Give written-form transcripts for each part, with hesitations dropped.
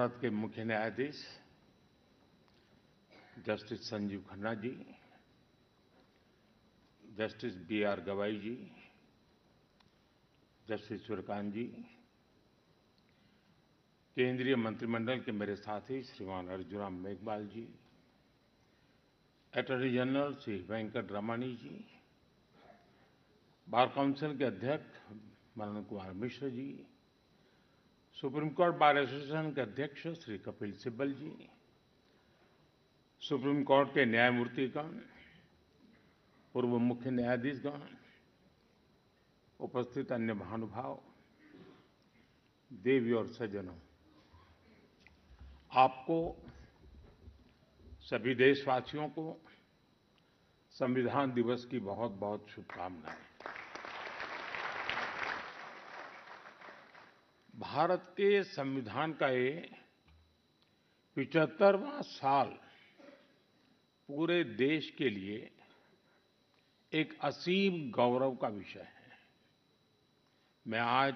भारत के मुख्य न्यायाधीश justice Sanjeev Khanna ji, justice B.R. गवाई जी, जस्टिस सूर्यकांत जी, केंद्रीय मंत्रिमंडल के मेरे साथी श्रीमान अर्जुन राम मेघवाल जी, अटॉर्नी जनरल श्री वेंकट रमणी जी, बार काउंसिल के अध्यक्ष Manan Kumar Mishra ji, supreme court bar association के अध्यक्ष श्री कपिल सिब्बल जी, सुप्रीम कोर्ट के न्यायमूर्तिगण, पूर्व मुख्य न्यायाधीशगण, उपस्थित अन्य महानुभाव, देवी और सज्जनों, आपको सभी देशवासियों को संविधान दिवस की बहुत-बहुत शुभकामनाएं। भारत के संविधान का ये 75वां साल पूरे देश के लिए एक असीम गौरव का विषय है। मैं आज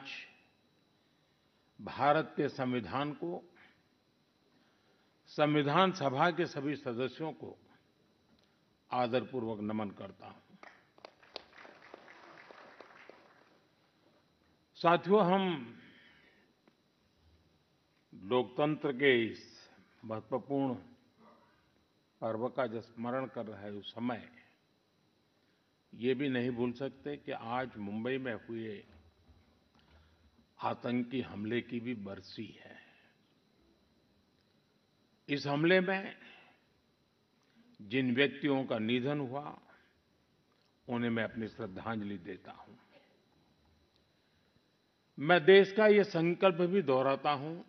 भारत के संविधान को, संविधान सभा के सभी सदस्यों को आदरपूर्वक नमन करता हूं। साथियों, हम लोकतंत्र के इस महत्वपूर्ण पर्व का जब स्मरण कर रहे उस समय ये भी नहीं भूल सकते कि आज मुंबई में हुए आतंकी हमले की भी बरसी है। इस हमले में जिन व्यक्तियों का निधन हुआ, उन्हें मैं अपनी श्रद्धांजलि देता हूं। मैं देश का ये संकल्प भी दोहराता हूं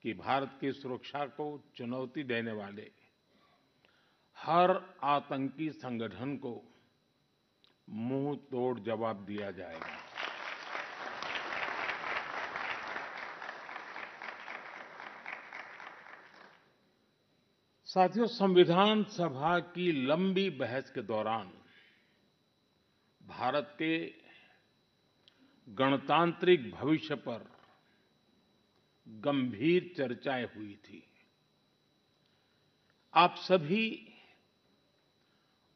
कि भारत की सुरक्षा को चुनौती देने वाले हर आतंकी संगठन को मुंह तोड़ जवाब दिया जाएगा। साथियों, संविधान सभा की लंबी बहस के दौरान भारत के गणतांत्रिक भविष्य पर गंभीर चर्चाएं हुई थी। आप सभी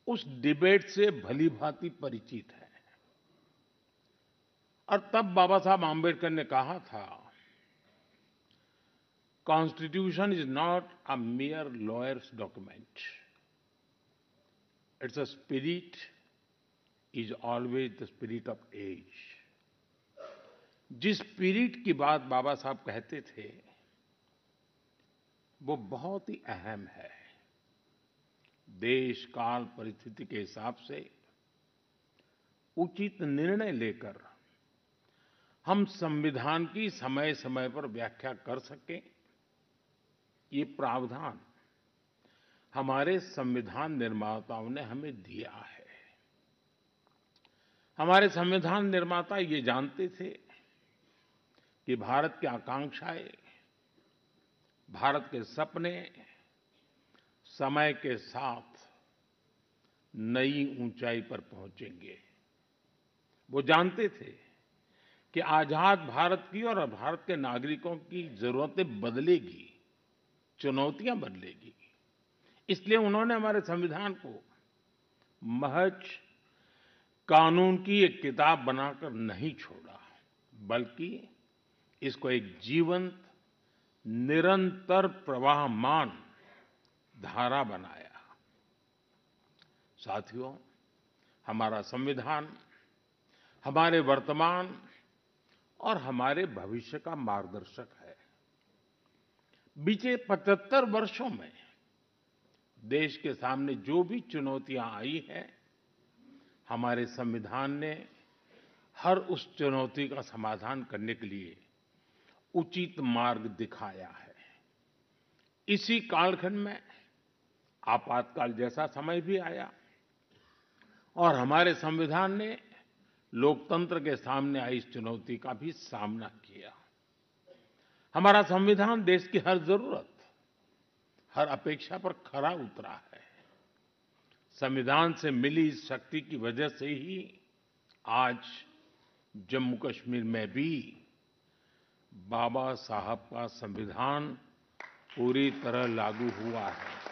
उस डिबेट से भलीभांति परिचित हैं और तब बाबा साहब आम्बेडकर ने कहा था, constitution is not a mere lawyer's document. Its spirit is always the spirit of age. जिस स्पिरिट की बात बाबा साहब कहते थे, वो बहुत ही अहम है। देश काल परिस्थिति के हिसाब से उचित निर्णय लेकर हम संविधान की समय-समय पर व्याख्या कर सकें, ये प्रावधान हमारे संविधान निर्माताओं ने हमें दिया है। हमारे संविधान निर्माता ये जानते थे कि भारत की आकांक्षाएं, भारत के सपने समय के साथ नई ऊंचाई पर पहुंचेंगे। वो जानते थे कि आजाद भारत की और भारत के नागरिकों की जरूरतें बदलेगी, चुनौतियां बदलेगी। इसलिए उन्होंने हमारे संविधान को महज कानून की एक किताब बनाकर नहीं छोड़ा, बल्कि इसको एक जीवंत, निरंतर प्रवाहमान धारा बनाया। साथियों, हमारा संविधान हमारे वर्तमान और हमारे भविष्य का मार्गदर्शक है। बीते 75 वर्षों में देश के सामने जो भी चुनौतियां आई हैं, हमारे संविधान ने हर उस चुनौती का समाधान करने के लिए उचित मार्ग दिखाया है। इसी कालखंड में आपातकाल जैसा समय भी आया और हमारे संविधान ने लोकतंत्र के सामने आई इस चुनौती का भी सामना किया। हमारा संविधान देश की हर जरूरत, हर अपेक्षा पर खरा उतरा है। संविधान से मिली इस शक्ति की वजह से ही आज जम्मू कश्मीर में भी बाबा साहब का संविधान पूरी तरह लागू हुआ है।